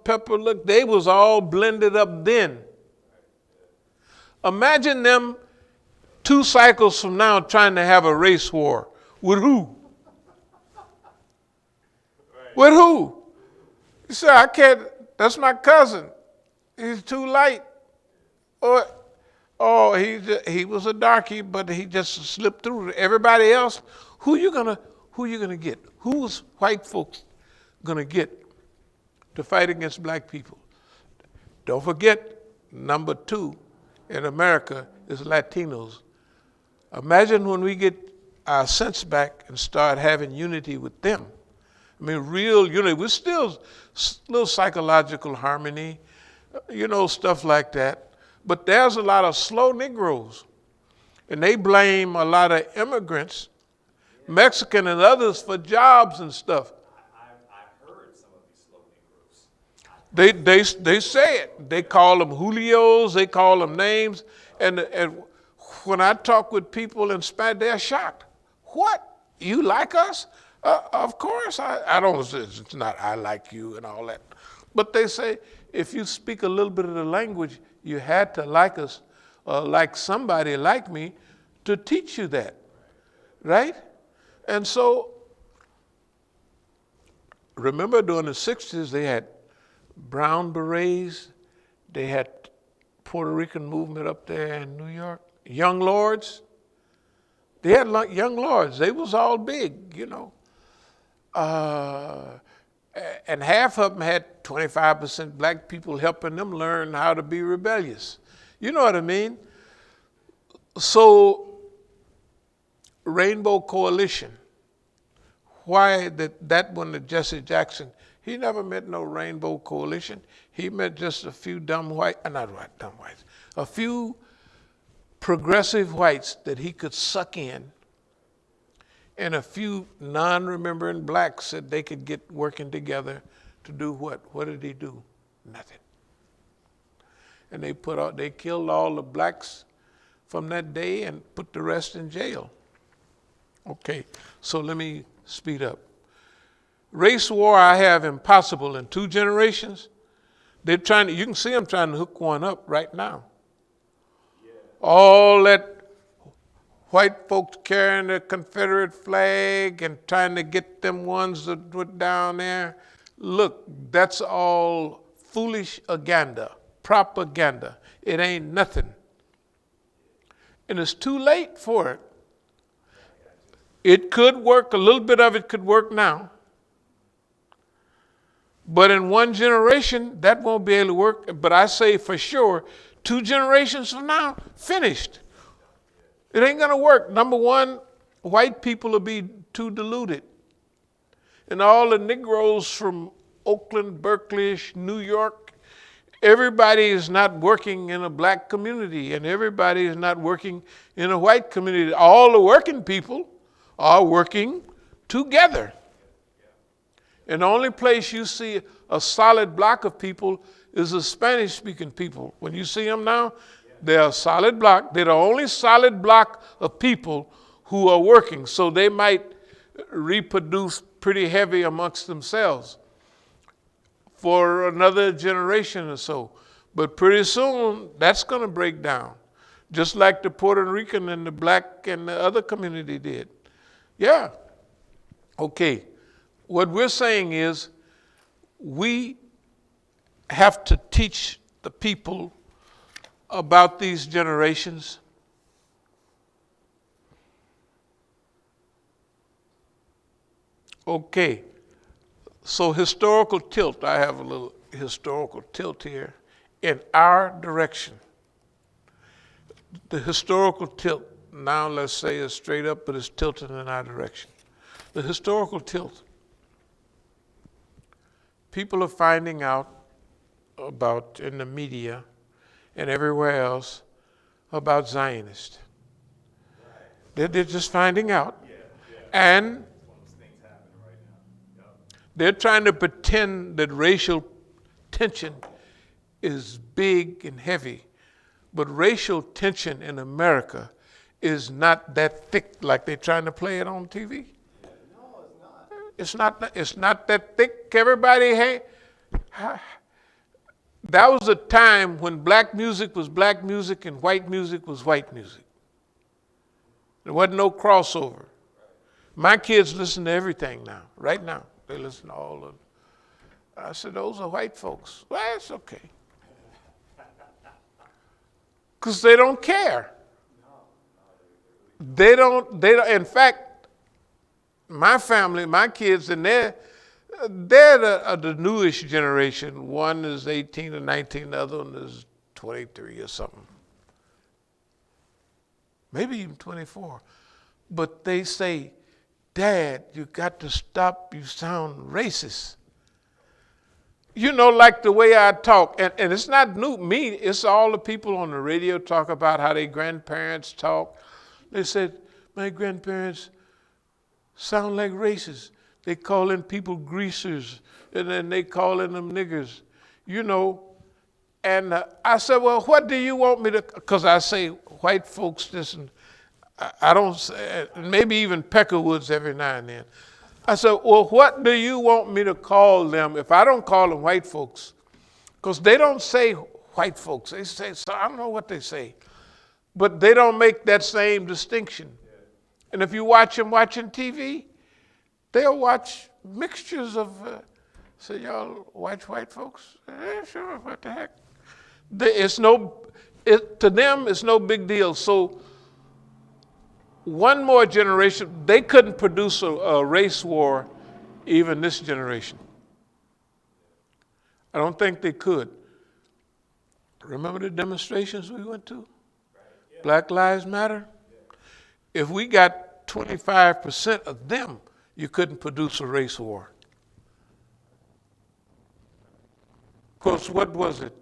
salt, pepper, look, they was all blended up then. Imagine them 2 cycles from now trying to have a race war. With who? With who? You say, I can't, that's my cousin. He's too light. Or, oh, he was a darky, but he just slipped through. Everybody else, who you gonna get? Who's white folks gonna get to fight against black people? Don't forget, number 2 in America is Latinos. Imagine when we get our sense back and start having unity with them. I mean, real unity. We're still little psychological harmony, stuff like that. But there's a lot of slow Negroes, and they blame a lot of immigrants, Mexican and others, for jobs and stuff. I've heard some of these slow Negroes. They say it. They call them Julios. They call them names. And when I talk with people in Spanish, they're shocked. What? You like us? Of course. I don't. It's not I like you and all that. But they say if you speak a little bit of the language, you had to like us, like somebody like me, to teach you that, right? And so, remember during the 60s, they had brown berets, they had Puerto Rican movement up there in New York, young lords. They had young lords. They was all big, and half of them had 25% black people helping them learn how to be rebellious. You know what I mean? So, Rainbow Coalition, why that one that Jesse Jackson, he never met no Rainbow Coalition. He met just a few a few progressive whites that he could suck in, and a few non-remembering blacks that they could get working together to do what? What did he do? Nothing. And they killed all the blacks from that day and put the rest in jail. Okay, so let me speed up. Race war I have impossible in 2 generations. You can see them trying to hook one up right now. Yeah. All that white folks carrying the Confederate flag and trying to get them ones that were down there. Look, that's all foolish propaganda. It ain't nothing. And it's too late for it. It could work, a little bit of it could work now. But in 1 generation, that won't be able to work. But I say for sure, 2 generations from now, finished. It ain't gonna work. Number one, white people will be too deluded. And all the Negroes from Oakland, Berkeley, New York, everybody is not working in a black community and everybody is not working in a white community. All the working people are working together. And the only place you see a solid block of people is the Spanish-speaking people. When you see them now, they're a solid block. They're the only solid block of people who are working. So they might reproduce pretty heavy amongst themselves for another generation or so. But pretty soon, that's going to break down, just like the Puerto Rican and the black and the other community did. Yeah. Okay. What we're saying is we have to teach the people about these generations. Okay. So historical tilt. I have a little historical tilt here in our direction. The historical tilt, now let's say is straight up, but it's tilted in our direction. The historical tilt. People are finding out about, in the media and everywhere else, about Zionists. Right. They're just finding out. Yeah. And they're trying to pretend that racial tension is big and heavy. But racial tension in America is not that thick like they're trying to play it on TV. It's not that thick. Everybody, hey, That was a time when black music was black music and white music was white music. There wasn't no crossover. My kids listen to everything now, right now. They listen to all of it. I said, those are white folks. Well, it's okay. Because they don't care. They don't, in fact, my family, my kids, and they're the newish generation. One is 18 or 19, the other one is 23 or something. Maybe even 24. But they say, Dad, you got to stop, you sound racist. You know, like the way I talk, and it's not new me, it's all the people on the radio talk about how their grandparents talk. They said, my grandparents sound like racists. They calling people greasers, and then they calling them niggers, you know. And I said, well, what do you want me to, because I say white folks this, and I don't say, maybe even Peckerwoods every now and then. I said, well, what do you want me to call them if I don't call them white folks? Because they don't say white folks. They say, so I don't know what they say. But they don't make that same distinction. And if you watch them watching TV, they'll watch mixtures of, say, y'all watch white folks? Sure, what the heck? To them, it's no big deal. So one more generation, they couldn't produce a race war, even this generation. I don't think they could. Remember the demonstrations we went to? Black Lives Matter? If we got 25% of them, you couldn't produce a race war. Of course, what was it?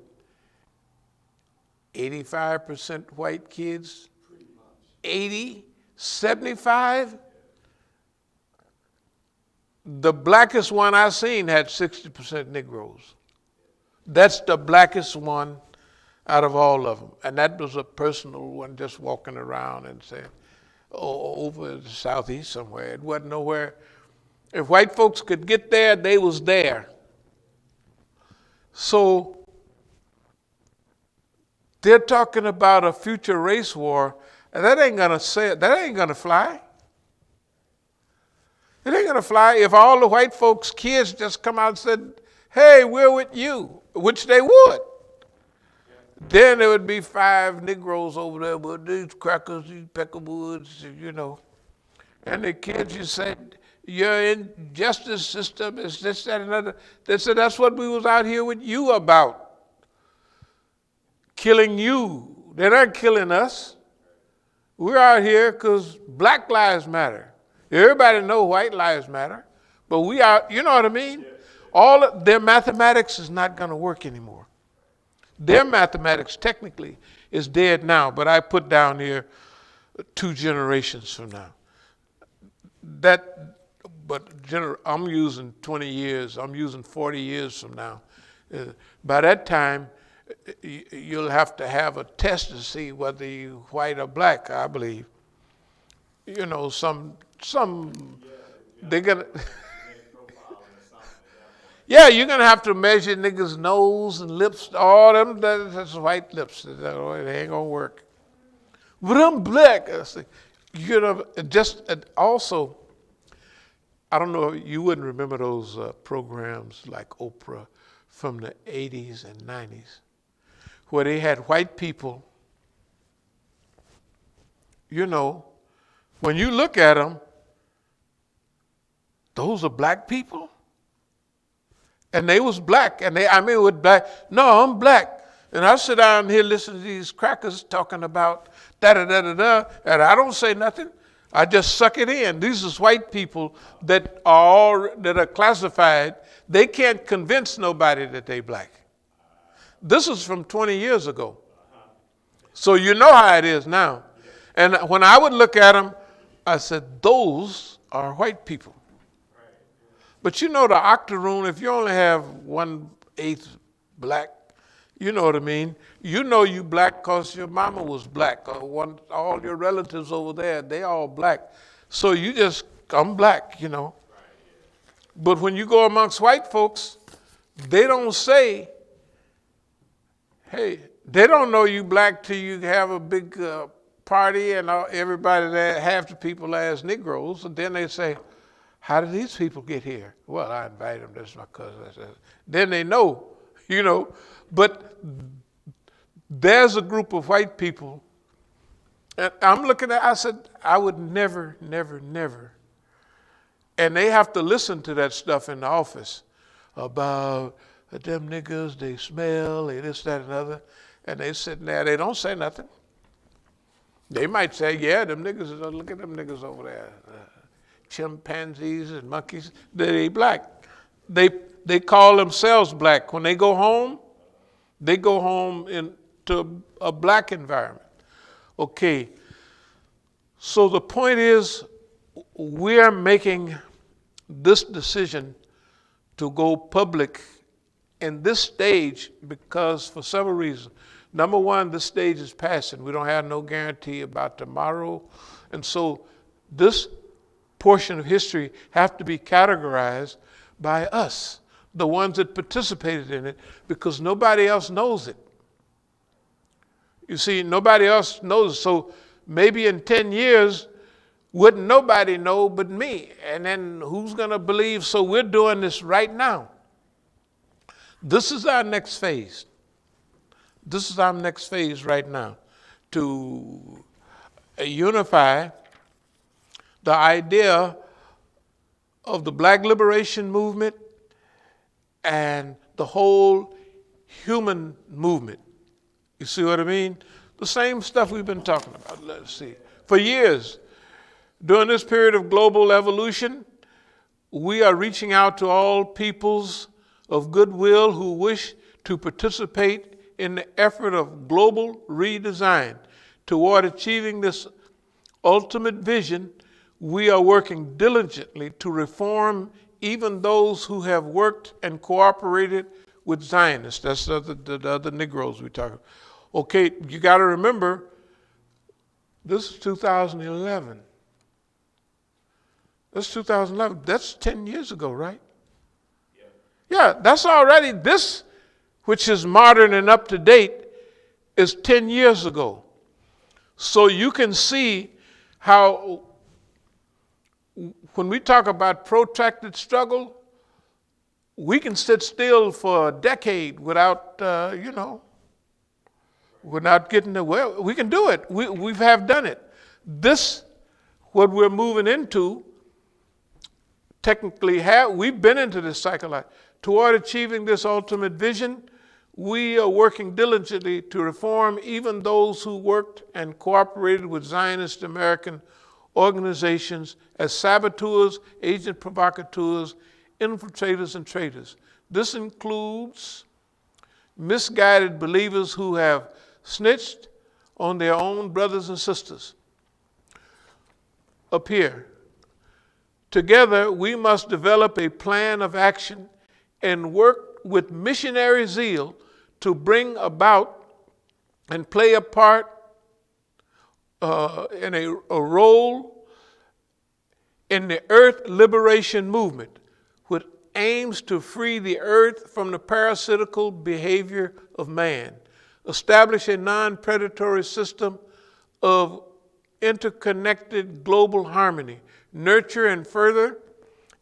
85% white kids? 80? 75? The blackest one I seen had 60% Negroes. That's the blackest one out of all of them. And that was a personal one, just walking around and saying, oh, over the southeast somewhere. It wasn't nowhere. If white folks could get there, they was there. So they're talking about a future race war, and that ain't gonna fly. It ain't gonna fly if all the white folks' kids just come out and said, hey, we're with you, which they would. Then there would be 5 Negroes over there with these crackers, these Peckerwoods, you know. And the kids, you said, your injustice system is this, that, and other. They said, that's what we was out here with you about. Killing you. They're not killing us. We're out here because Black Lives Matter. Everybody know white lives matter. But we are, you know what I mean? All of their mathematics is not going to work anymore. Their mathematics technically is dead now, but I put down here 2 generations from now. I'm using 20 years, I'm using 40 years from now. By that time, you'll have to have a test to see whether you're white or black, I believe. You know, they're gonna, yeah, you're gonna have to measure niggas' nose and lips, all them, that's white lips. It ain't gonna work. But I'm black. I say, you know, just also, I don't know, you wouldn't remember those programs like Oprah from the 80s and 90s, where they had white people, you know, when you look at them, those are black people? And they was black, and with black, no, I'm black. And I sit down here listening to these crackers talking about da-da-da-da-da, and I don't say nothing. I just suck it in. These is white people that are classified. They can't convince nobody that they black. This is from 20 years ago. So you know how it is now. And when I would look at them, I said, those are white people. But you know the octoroon, if you only have 1/8 black, you know what I mean? You know you black because your mama was black, or all your relatives over there, they all black. So you just, I'm black, you know. But when you go amongst white folks, they don't say, Hey, they don't know you black till you have a big party and everybody there, half the people as Negroes, and then they say, how did these people get here? Well, I invited them, that's my cousin. Then they know, but there's a group of white people, and I'm looking at, I said, I would never, never, never. And they have to listen to that stuff in the office about them niggas, they smell, they this, that, and other. And they sitting there, they don't say nothing. They might say, yeah, them niggas, look at them niggas over there. Chimpanzees and monkeys, they black. They call themselves black. When they go home into a black environment. Okay, so the point is, we're making this decision to go public in this stage because for several reasons. Number one, this stage is passing. We don't have no guarantee about tomorrow. And so this portion of history have to be categorized by us, the ones that participated in it, because nobody else knows it. You see, nobody else knows it. So maybe in 10 years, wouldn't nobody know but me. And then who's going to believe? So we're doing this right now. This is our next phase. This is our next phase right now, to unify the idea of the black liberation movement and the whole human movement. You see what I mean? The same stuff we've been talking about, let's see, for years. During this period of global evolution, we are reaching out to all peoples of goodwill who wish to participate in the effort of global redesign. Toward achieving this ultimate vision, we are working diligently to reform even those who have worked and cooperated with Zionists. That's the other Negroes we talk about. Okay, you got to remember, this is 2011. That's 2011. That's 10 years ago, right? Yeah, that's already, this, which is modern and up to date, is 10 years ago. So you can see how, when we talk about protracted struggle, we can sit still for a decade without, without getting the, well, we can do it. We have done it. This, what we're moving into, technically we've been into this cycle. Toward achieving this ultimate vision, we are working diligently to reform even those who worked and cooperated with Zionist American organizations as saboteurs, agent provocateurs, infiltrators, and traitors. This includes misguided believers who have snitched on their own brothers and sisters. Up here, together we must develop a plan of action and work with missionary zeal to bring about and play a part in a role in the earth liberation movement, which aims to free the earth from the parasitical behavior of man, establish a non-predatory system of interconnected global harmony, nurture and further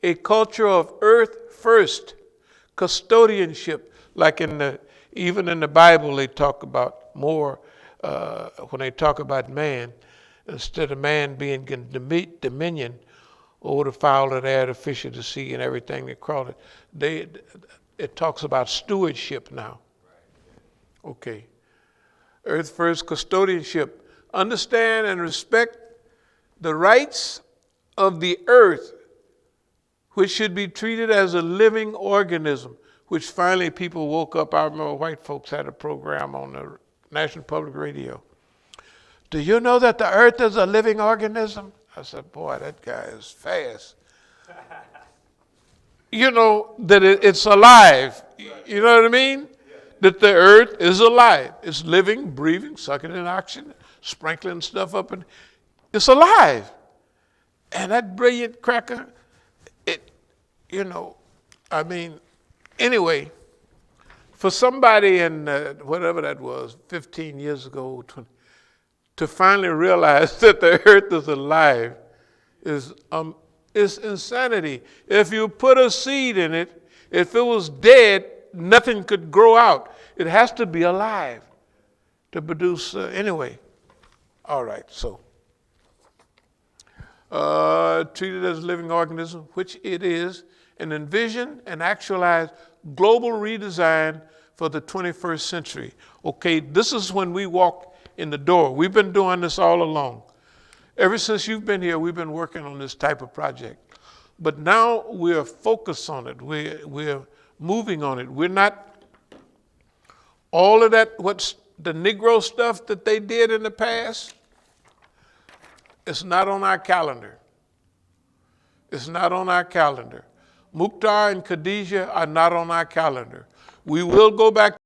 a culture of earth first custodianship, like even in the Bible they talk about more when they talk about man, instead of man being dominion over the fowl of the air, the fish of the sea, and everything that crawls it. It talks about stewardship now. Okay. Earth first custodianship. Understand and respect the rights of the earth, which should be treated as a living organism, which finally people woke up. I remember white folks had a program on the National Public Radio. Do you know that the earth is a living organism? I said, boy, that guy is fast. You know, that it's alive. You know what I mean? Yeah. That the earth is alive. It's living, breathing, sucking in oxygen, sprinkling stuff up, and it's alive. And that brilliant cracker, anyway, For somebody in whatever that was, 15 years ago, 20, to finally realize that the earth is alive is insanity. If you put a seed in it, if it was dead, nothing could grow out. It has to be alive to produce anyway. All right, so treated as a living organism, which it is, and envision and actualize global redesign for the 21st century. Okay, this is when we walk in the door. We've been doing this all along. Ever since you've been here, we've been working on this type of project. But now we're focused on it. We're moving on it. We're not, all of that, what's the Negro stuff that they did in the past, it's not on our calendar. It's not on our calendar. Mukhtar and Khadijah are not on our calendar. We will go back